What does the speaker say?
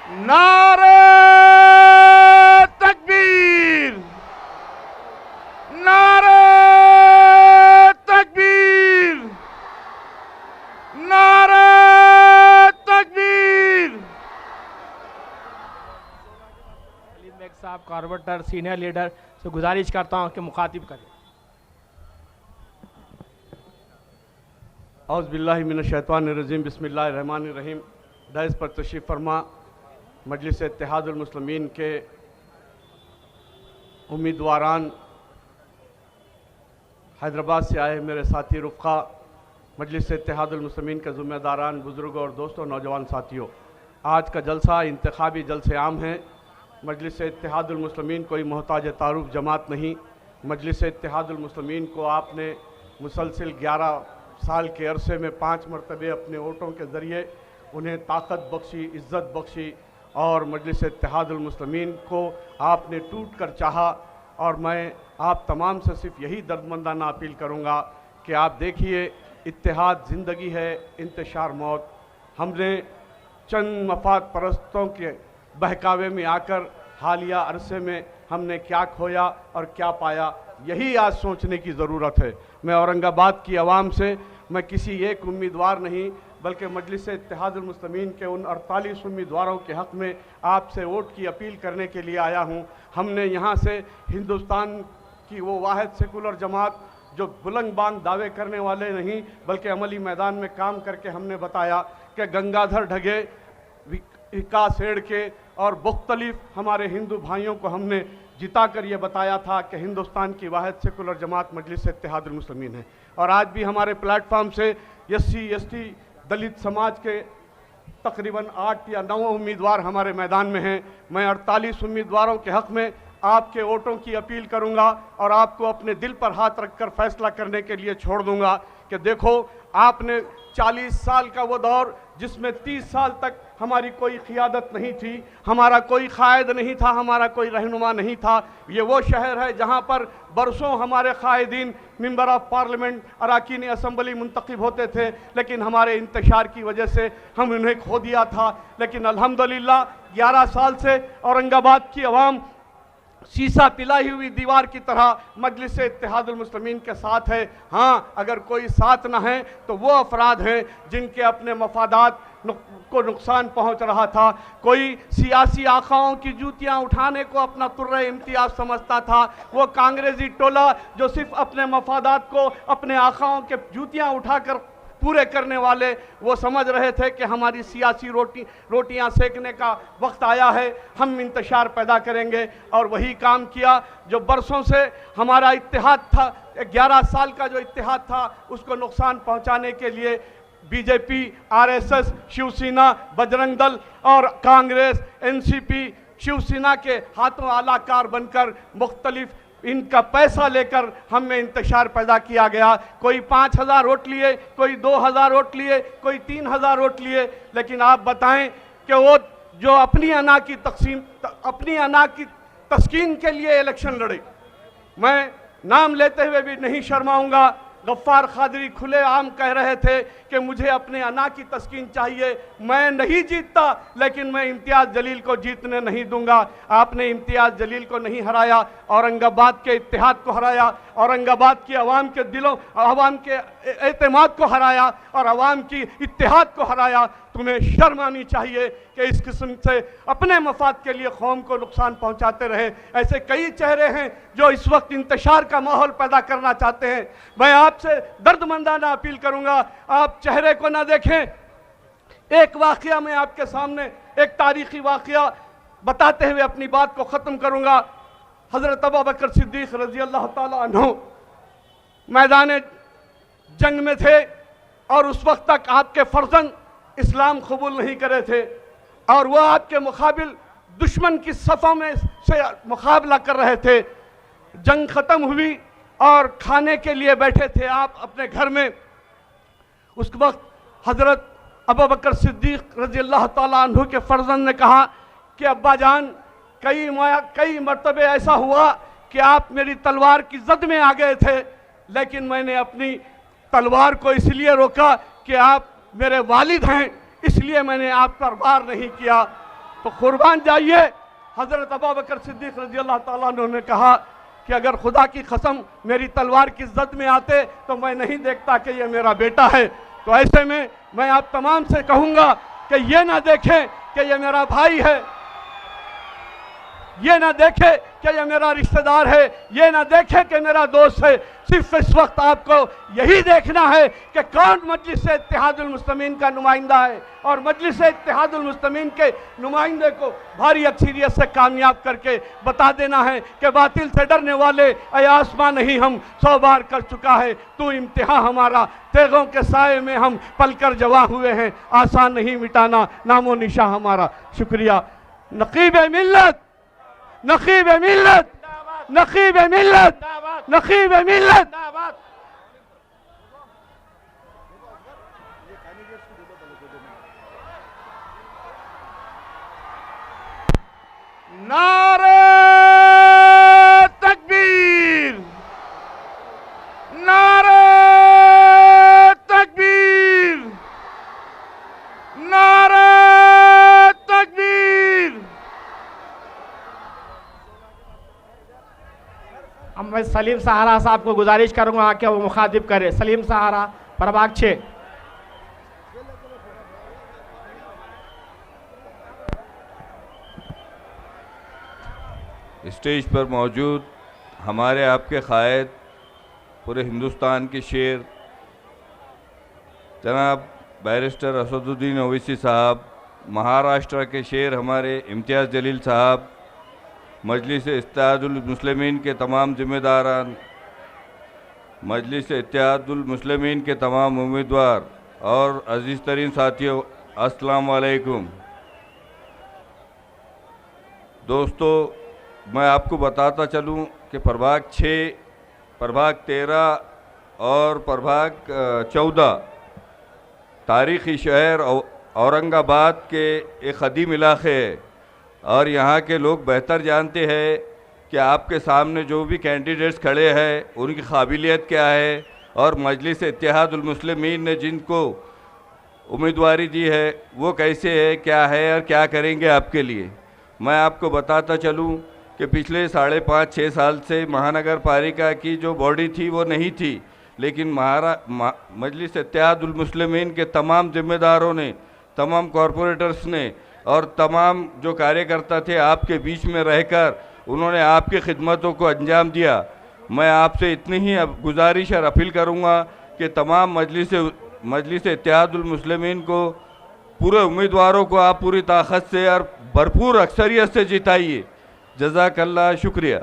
नारे तकबीर, नारे तकबीर, नारे तकबीर। सलीम बेग साहब कॉर्पोरेटर सीनियर लीडर से गुजारिश करता हूं कि मुखातिब करें। औज़ुबिल्लाहि मिनश्शैतानिर्रजीम, बिस्मिल्लाहिर्रहमानिर्रहीम। दहस पर तशरीफ़ फरमा मजलिस इत्तेहादुल मुस्लिमीन के उम्मीदवारान, हैदराबाद से आए मेरे साथी रुफ़क़ा, मजलिस इत्तेहादुल मुस्लिमीन के ज़िम्मेदारान, बुज़ुर्गों और दोस्तों, नौजवान साथियों, आज का जलसा इंतखाबी जलसे आम है। मजलिस इत्तेहादुल मुस्लिमीन कोई मोहताज तारुफ जमात नहीं। मजलिस इत्तेहादुल मुस्लिमीन को आपने मुसलसिल 11 साल के अरसे में 5 मरतबे अपने वोटों के ज़रिए उन्हें ताकत बख्शी, इज़्ज़त बख्शी और मजलिस इत्तेहादुल मुस्लिमीन को आपने टूट कर चाहा। और मैं आप तमाम से सिर्फ यही दर्दमंदाना अपील करूँगा कि आप देखिए, इत्तेहाद ज़िंदगी है, इंतशार मौत। हमने चंद मफाद परस्तों के बहकावे में आकर हालिया अरसे में हमने क्या खोया और क्या पाया, यही आज सोचने की ज़रूरत है। मैं औरंगाबाद की आवाम से, मैं किसी एक उम्मीदवार नहीं बल्कि मजलिस इत्तेहादुल मुस्लिमीन के उन 48 उम्मीदवारों के हक़ में आपसे वोट की अपील करने के लिए आया हूँ। हमने यहाँ से हिंदुस्तान की वो वाहिद सेकुलर जमात जो बुलंद बांग दावे करने वाले नहीं बल्कि अमली मैदान में काम करके हमने बताया कि गंगाधर ढगे, विकास हेड़के और मुख्तलिफ हमारे हिंदू भाइयों को हमने जिता कर ये बताया था कि हिंदुस्तान की वाहिद सेकुलर जमात मजलिस इत्तेहादुल मुस्लिमीन है। और आज भी हमारे प्लेटफार्म से SC ST दलित समाज के तकरीबन 8 या 9 उम्मीदवार हमारे मैदान में हैं। मैं 48 उम्मीदवारों के हक़ में आपके वोटों की अपील करूंगा और आपको अपने दिल पर हाथ रखकर फैसला करने के लिए छोड़ दूंगा कि देखो, आपने 40 साल का वो दौर जिसमें 30 साल तक हमारी कोई क़ियादत नहीं थी, हमारा कोई कायद नहीं था, हमारा कोई रहनुमा नहीं था। ये वो शहर है जहाँ पर बरसों हमारे कायदीन मेंबर ऑफ पार्लियामेंट, अरकान असम्बली मुंतखब होते थे, लेकिन हमारे इंतशार की वजह से हम उन्हें खो दिया था। लेकिन अल्हम्दुलिल्लाह 11 साल से औरंगाबाद की आवाम शीशा पिलाई हुई दीवार की तरह मजलिस इत्तेहादुल मुस्लिमीन के साथ है। हाँ, अगर कोई साथ ना है तो वो अफराद हैं जिनके अपने मफादात को नुकसान पहुंच रहा था। कोई सियासी आखाओं की जूतियां उठाने को अपना तुर्रे इम्तियाज समझता था। वो कांग्रेसी टोला जो सिर्फ अपने मफादात को अपने आखाओं के जूतियां उठाकर पूरे करने वाले, वो समझ रहे थे कि हमारी सियासी रोटियां सेकने का वक्त आया है, हम इंतशार पैदा करेंगे। और वही काम किया जो बरसों से हमारा इत्तेहाद था, 11 साल का जो इत्तेहाद था उसको नुकसान पहुंचाने के लिए BJP, RSS, शिवसेना, बजरंग दल और कांग्रेस, NCP, शिवसेना के हाथों आलाकार बनकर मुख्तलिफ इनका पैसा लेकर हमें इंतशार पैदा किया गया। कोई 5000 वोट लिए, कोई 2000 वोट लिए, कोई 3000 वोट लिए। लेकिन आप बताएं कि वो जो अपनी अना की तस्कीन के लिए इलेक्शन लड़े, मैं नाम लेते हुए भी नहीं शर्माऊंगा। गफ्फार कादरी खुले आम कह रहे थे कि मुझे अपने अना की तस्कीन चाहिए, मैं नहीं जीतता लेकिन मैं इम्तियाज़ जलील को जीतने नहीं दूंगा। आपने इम्तियाज़ जलील को नहीं हराया, औरंगाबाद के इत्तेहाद को हराया, औरंगाबाद की आवाम के दिलों, आवाम के एतमाद को हराया और आवाम की इत्तेहाद को हराया। तुम्हें शर्म आनी चाहिए कि इस किस्म से अपने मफाद के लिए कौम को नुकसान पहुंचाते रहे। ऐसे कई चेहरे हैं जो इस वक्त इंतशार का माहौल पैदा करना चाहते हैं। मैं आपसे दर्दमंदाना अपील करूंगा, आप चेहरे को ना देखें। एक वाकया मैं आपके सामने, एक तारीखी वाकया बताते हुए अपनी बात को ख़त्म करूंगा। हज़रत अबू बकर सिद्दीक़ रज़ी अल्लाह ताला अन्हु मैदान जंग में थे और उस वक्त तक आपके फर्जंद इस्लाम कबूल नहीं करे थे और वह आपके मुकाबिल दुश्मन की सफ़ों में से मुकाबला कर रहे थे। जंग ख़त्म हुई और खाने के लिए बैठे थे आप अपने घर में। उस वक्त हज़रत अबू बकर सिद्दीक़ रज़ी अल्लाह ताला अन्हु के फर्जंद ने कहा कि अब्बा जान, कई मरतबे ऐसा हुआ कि आप मेरी तलवार की जद में आ गए थे, लेकिन मैंने अपनी तलवार को इसलिए रोका कि आप मेरे वालिद हैं, इसलिए मैंने आप पर वार नहीं किया। तो कुर्बान जाइए। हज़रत अबू बकर सिद्दीक़ रज़ी अल्लाह ताला अन्हु ने कहा कि अगर खुदा की कसम मेरी तलवार की जद में आते तो मैं नहीं देखता कि ये मेरा बेटा है। तो ऐसे में मैं आप तमाम से कहूँगा कि ये ना देखें कि ये मेरा भाई है, ये ना देखे कि ये मेरा रिश्तेदार है, ये ना देखे कि मेरा दोस्त है। सिर्फ इस वक्त आपको यही देखना है कि कौन मजलिस इत्तेहादुल मुस्लिमीन का नुमाइंदा है, और मजलिस इत्तेहादुल मुस्लिमीन के नुमाइंदे को भारी अक्सरियत से कामयाब करके बता देना है कि बातिल से डरने वाले ऐ आसमां नहीं हम 100 बार कर चुका है तू इम्तिहान हमारा, तेगों के साए में हम पलकर जवा हुए हैं, आसान नहीं मिटाना नामो निशा हमारा। शुक्रिया। नकीब मिल्लत, नकीब मिल्लत, नकीब मिल्लत, नकीब मिल्लत। नारे तकबीर, नारे तकबीर, नारे तकबीर। अब मैं सलीम सहारा साहब को गुजारिश करूंगा कि वो मुखातिब करे। सलीम सहारा, प्रभाग 6। स्टेज पर मौजूद हमारे आपके कायद, पूरे हिंदुस्तान के शेर जनाब बैरिस्टर असदुद्दीन ओवैसी साहब, महाराष्ट्र के शेर हमारे इम्तियाज़ जलील साहब, मजलिस इत्तेहादुल मुस्लिमीन के तमाम ज़िम्मेदारान, मजलिस इत्तेहादुल मुस्लिमीन के तमाम उम्मीदवार और अज़ीज़ तरीन साथियों, अस्सलाम वालेकुम। दोस्तों, मैं आपको बताता चलूं कि प्रभाग 6, प्रभाग 13 और प्रभाग 14 तारीख़ी शहर औरंगाबाद के एक क़दीम इलाक़े है, और यहाँ के लोग बेहतर जानते हैं कि आपके सामने जो भी कैंडिडेट्स खड़े हैं उनकी काबिलियत क्या है, और मजलिस इत्तेहादुल मुस्लिमीन ने जिनको उम्मीदवारी दी है वो कैसे है, क्या है और क्या करेंगे आपके लिए। मैं आपको बताता चलूँ कि पिछले 5.5-6 साल से महानगर पालिका की जो बॉडी थी वो नहीं थी, लेकिन मजलिस इत्तेहादुल मुस्लिमीन के तमाम ज़िम्मेदारों ने, तमाम कॉरपोरेटर्स ने और तमाम जो कार्यकर्ता थे आपके बीच में रहकर उन्होंने आपकी खिदमतों को अंजाम दिया। मैं आपसे इतनी ही गुजारिश और अपील करूँगा कि तमाम मजलिस इत्तेहादुल मुस्लिमीन को, पूरे उम्मीदवारों को आप पूरी ताकत से और भरपूर अक्सरियत से जिताइए। जज़ाकल्लाह, शुक्रिया।